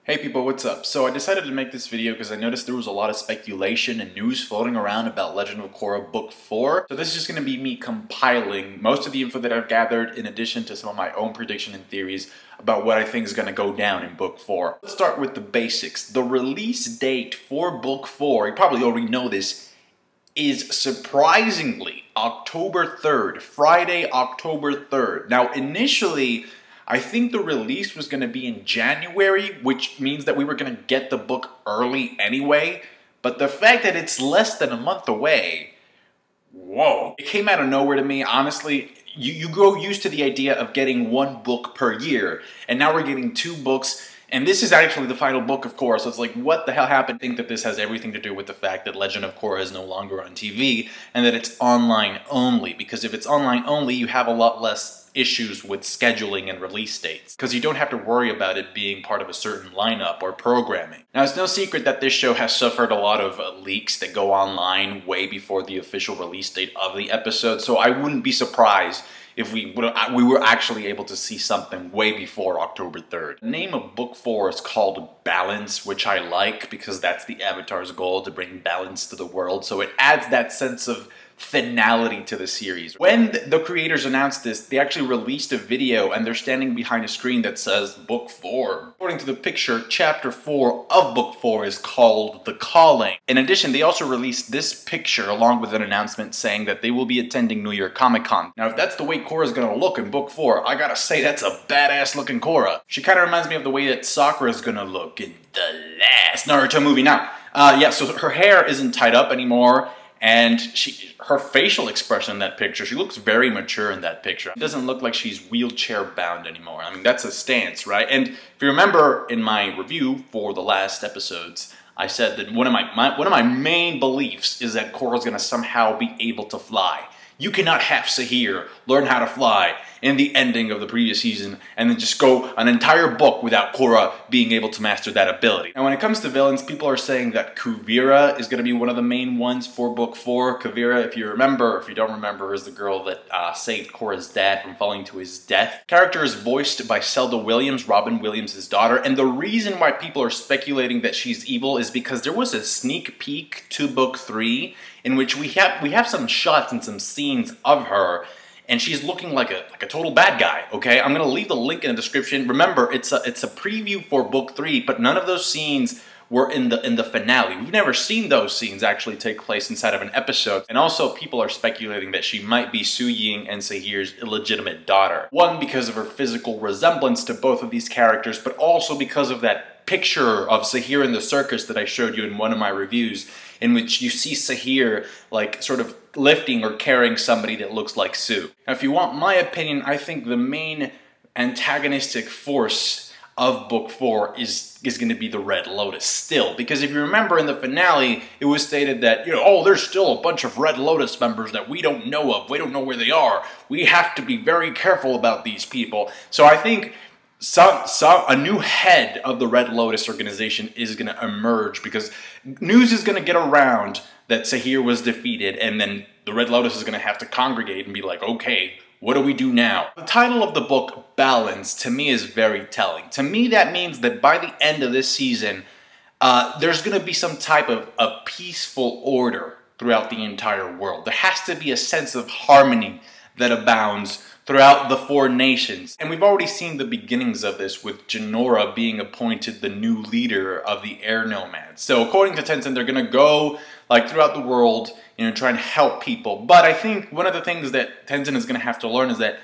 Hey people, what's up? So I decided to make this video because I noticed there was a lot of speculation and news floating around about Legend of Korra Book 4. So this is just going to be me compiling most of the info that I've gathered in addition to some of my own prediction and theories about what I think is going to go down in Book 4. Let's start with the basics. The release date for Book 4, you probably already know this, is surprisingly October 3rd, Friday, October 3rd. Now initially, I think the release was going to be in January, which means that we were going to get the book early anyway. But the fact that it's less than a month away, whoa. It came out of nowhere to me, honestly. You grow used to the idea of getting one book per year, and now we're getting two books. And this is actually the final book of Korra, so it's like, what the hell happened? I think that this has everything to do with the fact that Legend of Korra is no longer on TV, and that it's online only. Because if it's online only, you have a lot less issues with scheduling and release dates, because you don't have to worry about it being part of a certain lineup or programming. Now, it's no secret that this show has suffered a lot of leaks that go online way before the official release date of the episode, so I wouldn't be surprised if we were actually able to see something way before October 3rd. The name of Book 4 is called Balance, which I like because that's the Avatar's goal, to bring balance to the world, so it adds that sense of finality to the series. When the creators announced this, they actually released a video and they're standing behind a screen that says Book 4. According to the picture, Chapter 4 of Book 4 is called The Calling. In addition, they also released this picture along with an announcement saying that they will be attending New York Comic Con. Now, if that's the way Korra's gonna look in Book 4, I gotta say that's a badass looking Korra. She kind of reminds me of the way that Sakura's gonna look in the last Naruto movie. Now, yeah, so her hair isn't tied up anymore. And her facial expression in that picture, she looks very mature in that picture. It doesn't look like she's wheelchair bound anymore. I mean, that's a stance, right? And if you remember in my review for the last episodes, I said that one of my main beliefs is that Korra's gonna somehow be able to fly. You cannot have Sahir learn how to fly in the ending of the previous season and then just go an entire book without Korra being able to master that ability. And when it comes to villains, people are saying that Kuvira is going to be one of the main ones for Book 4. Kuvira, if you remember, if you don't remember, is the girl that saved Korra's dad from falling to his death. Character is voiced by Zelda Williams, Robin Williams' daughter, and the reason why people are speculating that she's evil is because there was a sneak peek to Book 3 in which we have some shots and some scenes of her, and she's looking like a total bad guy, okay? I'm gonna leave the link in the description. Remember, it's a preview for Book 3, but none of those scenes were in the finale. We've never seen those scenes actually take place inside of an episode. And also, people are speculating that she might be Su Ying and Sahir's illegitimate daughter. One, because of her physical resemblance to both of these characters, but also because of that picture of Sahir in the circus that I showed you in one of my reviews, in which you see Sahir like sort of lifting or carrying somebody that looks like Su. Now, if you want my opinion, I think the main antagonistic force of Book 4 is going to be the Red Lotus still. Because if you remember in the finale, it was stated that, you know, oh, there's still a bunch of Red Lotus members that we don't know of. We don't know where they are. We have to be very careful about these people. So I think a new head of the Red Lotus organization is going to emerge, because news is going to get around that Sahir was defeated, and then the Red Lotus is going to have to congregate and be like, okay, what do we do now? The title of the book, Balance, to me is very telling. To me, that means that by the end of this season, there's going to be some type of peaceful order throughout the entire world. There has to be a sense of harmony that abounds throughout the 4 nations. And we've already seen the beginnings of this with Jinora being appointed the new leader of the Air Nomads. So according to Tenzin, they're gonna go like throughout the world, you know, try and help people. But I think one of the things that Tenzin is gonna have to learn is that,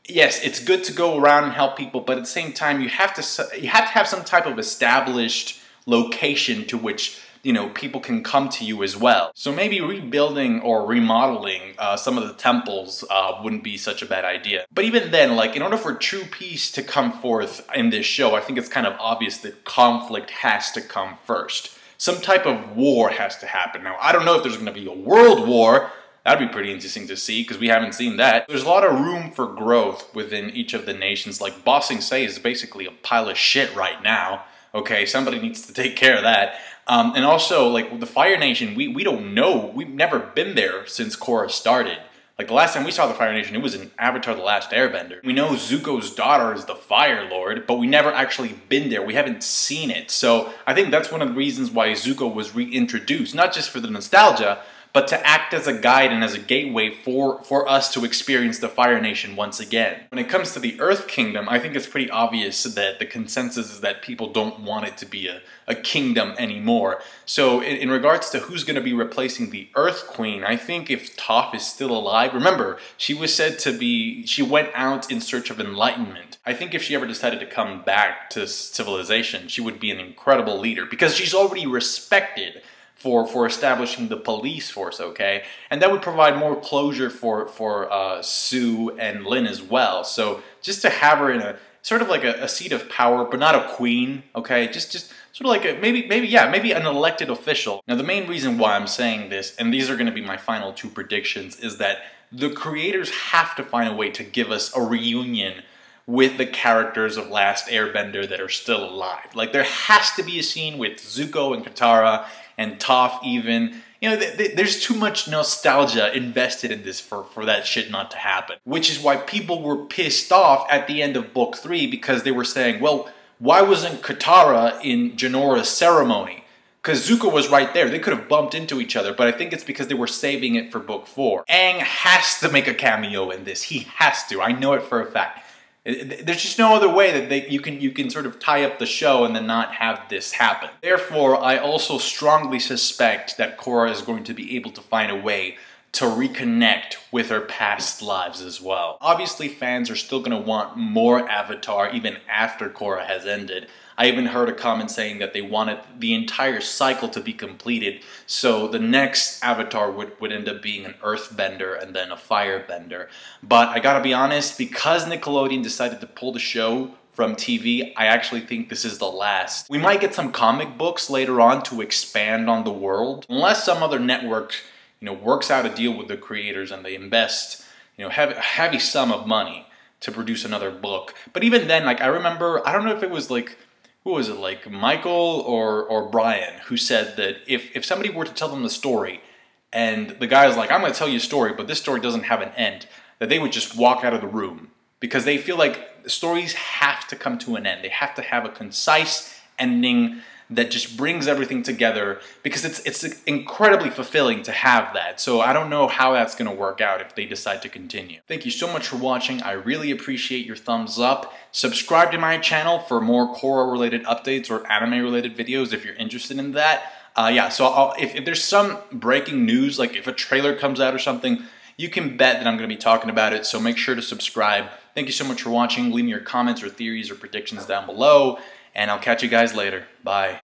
yes, it's good to go around and help people, but at the same time, you have to have some type of established location to which, you know, people can come to you as well. So maybe rebuilding or remodeling some of the temples wouldn't be such a bad idea. But even then, like, in order for true peace to come forth in this show, I think it's kind of obvious that conflict has to come first. Some type of war has to happen. Now, I don't know if there's going to be a world war. That'd be pretty interesting to see, because we haven't seen that. There's a lot of room for growth within each of the nations. Like, Ba Sing Se is basically a pile of shit right now. Okay, somebody needs to take care of that. And also, like, the Fire Nation, we don't know. We've never been there since Korra started. Like the last time we saw the Fire Nation, it was in Avatar The Last Airbender. We know Zuko's daughter is the Fire Lord, but we never actually been there. We haven't seen it. So I think that's one of the reasons why Zuko was reintroduced, not just for the nostalgia, but to act as a guide and as a gateway for us to experience the Fire Nation once again. When it comes to the Earth Kingdom, I think it's pretty obvious that the consensus is that people don't want it to be a kingdom anymore. So in regards to who's going to be replacing the Earth Queen, I think if Toph is still alive, remember, she was said to be, she went out in search of enlightenment. I think if she ever decided to come back to civilization, she would be an incredible leader because she's already respected for establishing the police force, okay? And that would provide more closure for Sue and Lin as well. So just to have her in a sort of like a seat of power, but not a queen, okay? Just sort of like a, maybe an elected official. Now the main reason why I'm saying this, and these are gonna be my final two predictions, is that the creators have to find a way to give us a reunion with the characters of Last Airbender that are still alive. Like there has to be a scene with Zuko and Katara and Toph even. You know, there's too much nostalgia invested in this for that shit not to happen. Which is why people were pissed off at the end of Book 3 because they were saying, well, why wasn't Katara in Janora's ceremony? Because Zuko was right there. They could have bumped into each other, but I think it's because they were saving it for Book 4. Aang has to make a cameo in this. He has to. I know it for a fact. There's just no other way that you can sort of tie up the show and then not have this happen. Therefore, I also strongly suspect that Korra is going to be able to find a way to reconnect with her past lives as well. Obviously, fans are still going to want more Avatar even after Korra has ended. I even heard a comment saying that they wanted the entire cycle to be completed, so the next Avatar would end up being an Earthbender and then a Firebender. But I gotta be honest, because Nickelodeon decided to pull the show from TV, I actually think this is the last. We might get some comic books later on to expand on the world, unless some other network, you know, works out a deal with the creators and they invest, you know, a heavy sum of money to produce another book. But even then, like I remember, I don't know if it was like, who was it, like Michael or Brian, who said that if somebody were to tell them the story and the guy was like, I'm going to tell you a story, but this story doesn't have an end, that they would just walk out of the room because they feel like stories have to come to an end. They have to have a concise ending that just brings everything together because it's incredibly fulfilling to have that. So I don't know how that's going to work out if they decide to continue. Thank you so much for watching. I really appreciate your thumbs up. Subscribe to my channel for more Korra related updates or anime related videos if you're interested in that. Yeah, so if there's some breaking news, like if a trailer comes out or something, you can bet that I'm going to be talking about it, so make sure to subscribe. Thank you so much for watching. Leave me your comments or theories or predictions down below, and I'll catch you guys later. Bye.